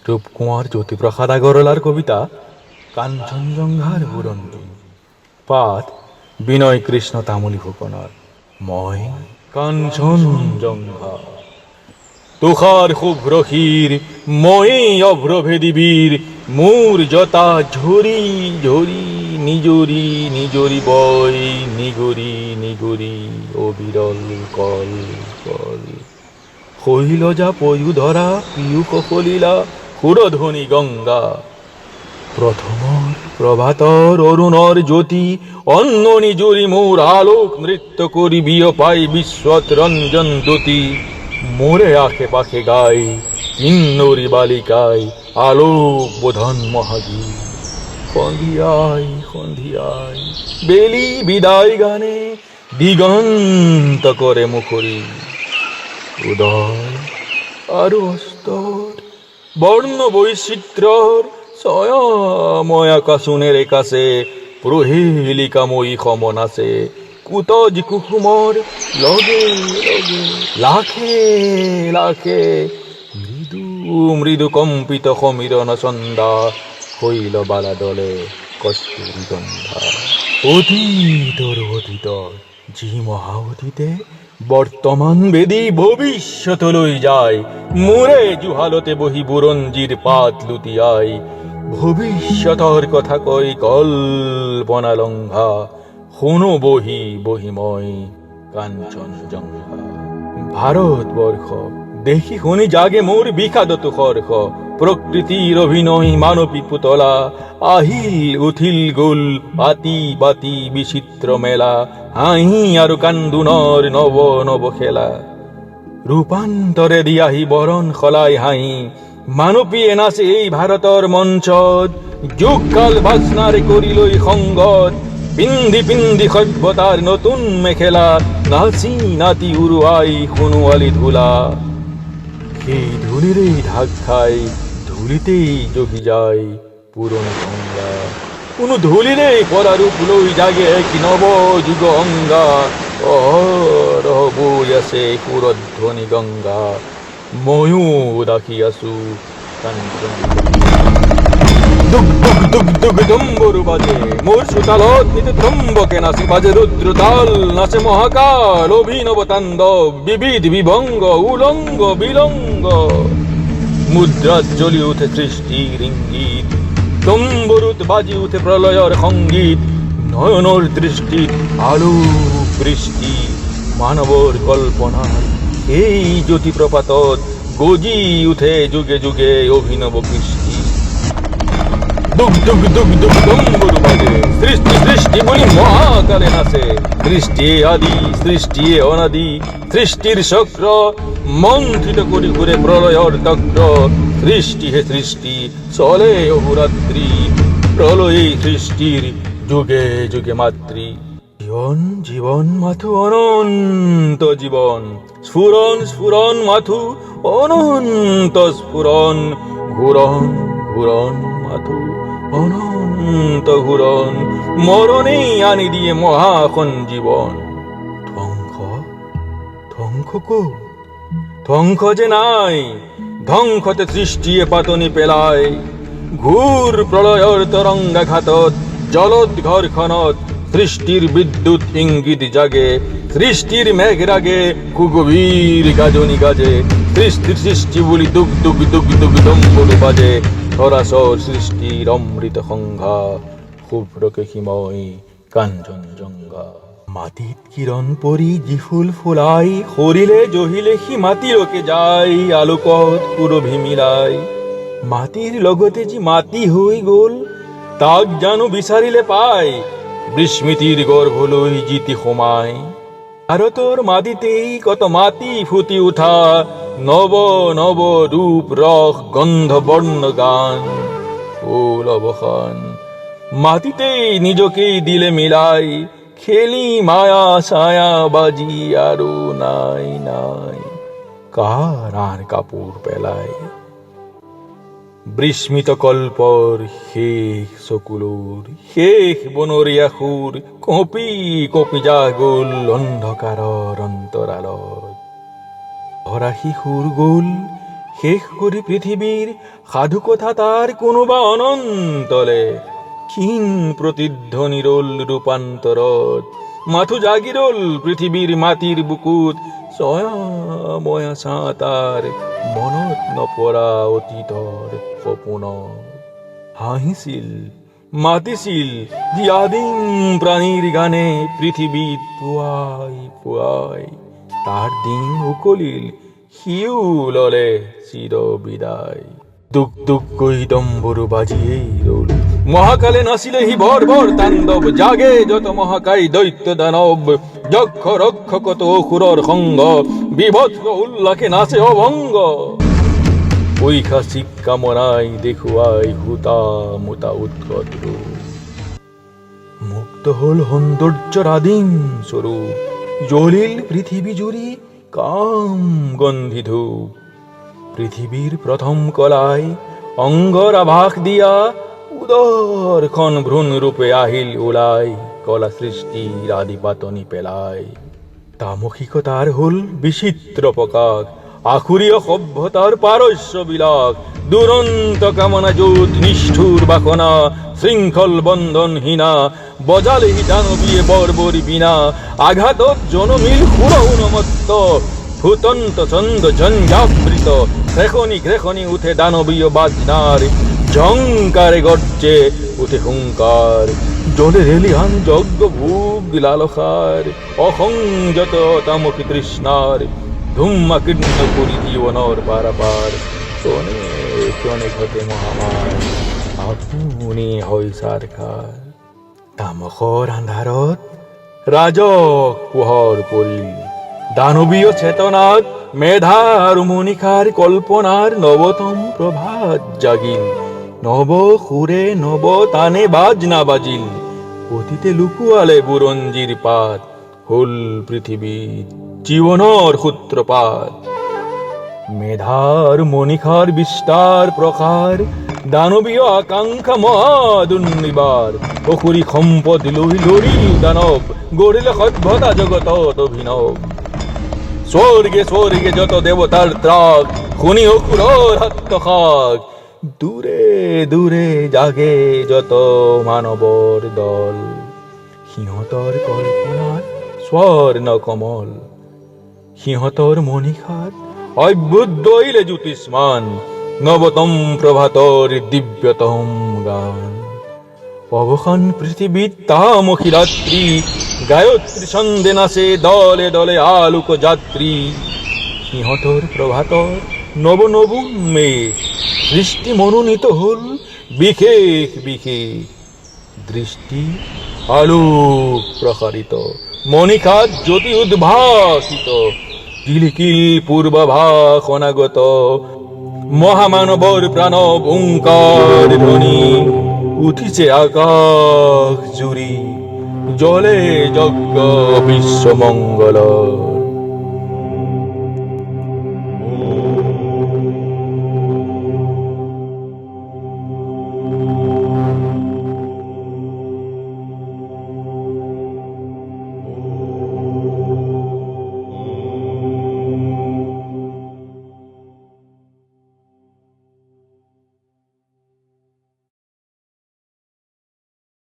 রূপকুমার জ্যোতিপ্রসাদ আগরওয়ালার কবিতা কাঞ্চনজঙ্ঘার বুরন্তি। পাঠ বিনয় কৃষ্ণ তামুলি ফুকনার। ময় কাঞ্চনজঙ্ঘা তুষার শুভ্র ক্ষীর ময়ে অভ্রভেদী বীর মূর জতা ঝরি ঝরি নিজরি নিজরি বয় নিগরি নিগরি অবিরল কল কল হইল যা পয়ু ধরা পিয়ুষ ফলিলা হুরধ্বনি গঙ্গা প্রথমর প্রভাতর অরুণর জ্যোতি অন্য নিজরি মোর আলোক নৃত্য করি বিয় পাই বিশ্বত রঞ্জন দ্যুতি মোরে আখে পাখে গাই কিন্নরি বালিকায় আলোক বোধন মহাগী সন্ধিয়ায় সন্ধিয়ায় বেলি বিদায় গানে দিগন্ত করে মুখরি উদয় আরো অস্তর বর্ণ বৈচিত্র্যর ছয়াময় আকাশুনের কাছে প্রহেলিকাময়ী সমন আছে কুতজ কুসুমর লগে লগে লাখে লাখে মৃদু মৃদু কম্পিত সমীরণ সন্ধ্যা হইল বালা দলে কস্তুরী গন্ধা অতীতর অতীতর জি মহা অতীতে বর্তমান বেদী ভবিষ্যৎ লই যায় মোরে জুহালতে বহি বুরঞ্জির পাত লুতিয়াই ভবিষ্যতর কথা কই কল্পনা লঙ্ঘা শুনো বহি বহিময় কাঞ্চনজঙ্ঘা ভারতবর্ষ দেখি শুনি জাগে মোর বিষাদত হর্ষ প্রকৃতির অভিনয় মানবী পুতলা আহিল উথিল গোল পাতি বাতি বিচিত্র মেলা হাঁহি আর কান্দুনর নব নব খেলা রূপান্তরে দিয়াহি বরণ খলাই হাঁহি মানবীয়ে নাচে এই ভারতর মঞ্চত যুগকাল বাজনারে করিলই সংগত পিন্ধি পিন্ধি সভ্যতার নতুন মেখেলা নাচি নাতি উৰুৱাই সোণোৱালী ধূলা সেই ধূলিরেই ঢাক খাই ধূলিতেই জহি যায় পুরনো গঙ্গা কোনো ধূলিরেই পরারূপ লৈ জাগে এক নব যুগ অঙ্গা অহরহ বৈ আছে সুৰধ্বনি গঙ্গা ময়ো দেখি আছো কাঞ্চন দুগ দুগ দুগ দুগ ডম্বৰু বাজে মোর সুতালত নিতে ত্রম্বকে নাচে বাজে রুদ্র তাল নাচে মহাকাল অভিনব তাণ্ডব বিবিধ বিভঙ্গ উলঙ্গ বিলঙ্গ মুদ্রা জ্বলি উঠে সৃষ্টির ইঙ্গিত ডম্বরুত বাজি উঠে প্রলয়র সঙ্গীত নয়নর দৃষ্টি আলো বৃষ্টি মানবর কল্পনার এই জ্যোতি প্রপাতত গজি উঠে যুগে যুগে অভিনব কৃষ্টি দুগ দুগ দুগ দুগ ডম্বরু বাজে সৃষ্টি সৃষ্টি বলি মহাকালে নাচে সৃষ্টি আদি সৃষ্টি অনাদি সৃষ্টির চক্র মন্ত্রিত করি ঘুরে প্রলয়র চক্র সৃষ্টি হে সৃষ্টি চলে অহোরাত্রি প্রলয়ে সৃষ্টির যুগে যুগে মাতৃ জীবন জীবন মাথু অনন্ত জীবন স্ফুরন স্ফুরন মাথু অনন্ত স্ফুরন ঘুরন ঘুরন মাথু অনন্ত ঘুরন মরণে আনি দিয়ে মহাখন জীবন ধ্বংস ধ্বংস কো ধ্বংস যে নাই ধ্বংসতে সৃষ্টিয়ে পাতনি পেলায় ঘূর প্রলয়র তরঙ্গাঘাতত জলদ ঘরখনত সৃষ্টির বিদ্যুৎ ইঙ্গিত জাগে সৃষ্টির মেঘ রাগে কুগভীর গাজনি গাজে সৃষ্টি সৃষ্টি বলি দুগ দুগ দুগ দুগ ডম্বরু বাজে সরাসর সৃষ্টির অমৃত সংঘা শুভ্রকে হিময় কাঞ্চনজঙ্ঘা মাটিত কিরণ পৰি যি ফুল ফুলাই সৰিলে জহিলে সি মাটিৰকে যায় আলোকত পুৰভি মিলাই মাটিৰ লগতে যি মাটি হৈ গ'ল তাক জানো বিচাৰিলে পায় বিস্মৃতিৰ গৰ্ভলৈ জিতি সোমায় ভাৰতৰ মাটিতেই কত মাটি ফুটি উঠা নব নব ৰূপ ৰস গন্ধ বৰ্ণ গান ফুল অৱসান মাটিতেই নিজকেই দিলে মিলাই খেলি মায়া ছায়া বাজি আৰু নাই নাই কার আর কাপড় পেলায় বিস্মিত কল্পর শেষ চকুলোর শেষ বনৰীয়া সুৰ কঁপি কঁপি জাগল অন্ধকাৰৰ অন্তৰালত ধৰা শিশুৰ গ'ল শেষ কৰি পৃথিৱীৰ সাধু কথা তাৰ কোনোবা অনন্তলে ক্ষীণ প্ৰতিধ্বনি ৰল ৰূপান্তৰত মাথো জাগি ৰল পৃথিৱীৰ মাটিৰ বুকুত ছয়াময়া ছাঁ তাৰ মনত নপৰা অতীতৰ সপোনত হাঁহিছিল মাতিছিল যি আদিম প্ৰাণীৰ গানে পৃথিৱীত পুৱাই পুৱাই তাৰ দিন উকলিল সিও ললে চিৰ বিদায় দুক দুককৈ ডম্বৰু বাজিয়েই ৰল মহাকালে নাছিলে সি ভৰ ভৰ তাণ্ডৱ জাগে যত মহাকায় দৈত্য দানৱ যক্ষ ৰক্ষ কত অসুৰৰ সংগ বিভৎস উল্লাসে নাচে অভংগ ঐখাসিক কামনাই দেখুৱাই হুতা মুতা উৎকট ৰূপ মুক্ত হল সৌন্দৰ্যৰ আদিম স্বৰূপ জ্বলিল পৃথিৱী জুৰি কাম গন্ধি ধূপ পৃথিৱীৰ প্ৰথম কলাই অংগৰ আভাস দিয়া উদৰখন ভ্ৰূণ ৰূপে আহিল ওলাই কলা সৃষ্টিৰ আদি পাতনি পেলাই তামসিকতাৰ হল বিচিত্ৰ প্ৰকাশ আখুৰীয় সভ্যতাৰ পাৰস্য বিলাস দুৰন্ত কামনা যুত নিষ্ঠুৰ বাসনা শৃংখল বন্ধনহীনা বজালেহি দানবীয়ে বৰ্বৰী বীণা আঘাতত জনমিল সুৰ উন্মত্ত ফুটন্ত ছন্দ ঝঞ্ঝাবৃত গ্রেখনি গ্রেখনি উঠে দানবীয় বাজনার ঝংকারে গর্জে উঠে হুঙ্কার জলে রেলিহান যজ্ঞ ভোগ লালসার অসংযত তামসী তৃষ্ণার ধূম্মাকীর্ণ করি জীবনৰ পারাপার শোনে ক্ষণে ঘটে মহামার আপুনি হয় সারখার তামসৰ আন্ধাৰত ৰাজক পোহৰ পৰিল দানবীয় চেতনাত মেধা আৰু মনিষাৰ কল্পনাৰ নৱতম প্ৰভাত জাগিল নৱ সুৰে নৱ তানে বাজনা বাজিল অতীতে লুকুৱালে বুৰঞ্জীৰ পাত হল পৃথিৱীত জীৱনৰ সূত্ৰপাত মেধাৰ মনিষাৰ বিস্তাৰ প্ৰসাৰ দানবীয় আকাংক্ষা মহাদুৰ্নিবাৰ অসুৰী সম্পদ লৈ লৰিল দানৱ গঢ়িলে সভ্যতা জগতত অভিনৱ স্বৰ্গে স্বৰ্গে যত দেৱতাৰ ত্ৰাগ শুনি অসুৰৰ হাত্তশাক দূৰে দূৰে জাগে যত মানৱৰ দল সিহঁতৰ কল্পনাত স্বৰ্ণ কমল সিহঁতৰ মনিষাত অদ্ভুত দৈলে জ্যোতিষ্মান নৱতম প্ৰভাতৰ দিব্যতম গান অৱসান পৃথিৱীত তামসী ৰাত্ৰি গায়ত্ৰী ছন্দে নাচে দলে দলে আলোক যাত্ৰী সিহঁতৰ প্ৰভাতৰ নৱ নবুন মেঘ দৃষ্টি মনোনীত হল বিশেষ বিশেষ দৃষ্টি আলোক প্ৰসাৰিত মনিষাত জ্যোতি উদ্ভাসিত জিলিকিল পূৰ্বাভাস অনাগত মহামানৱৰ প্ৰণৱ ওংকাৰ ধ্বনি উঠিছে আকাশ জুৰি জলে যজ্ঞ বিশ্বমঙ্গল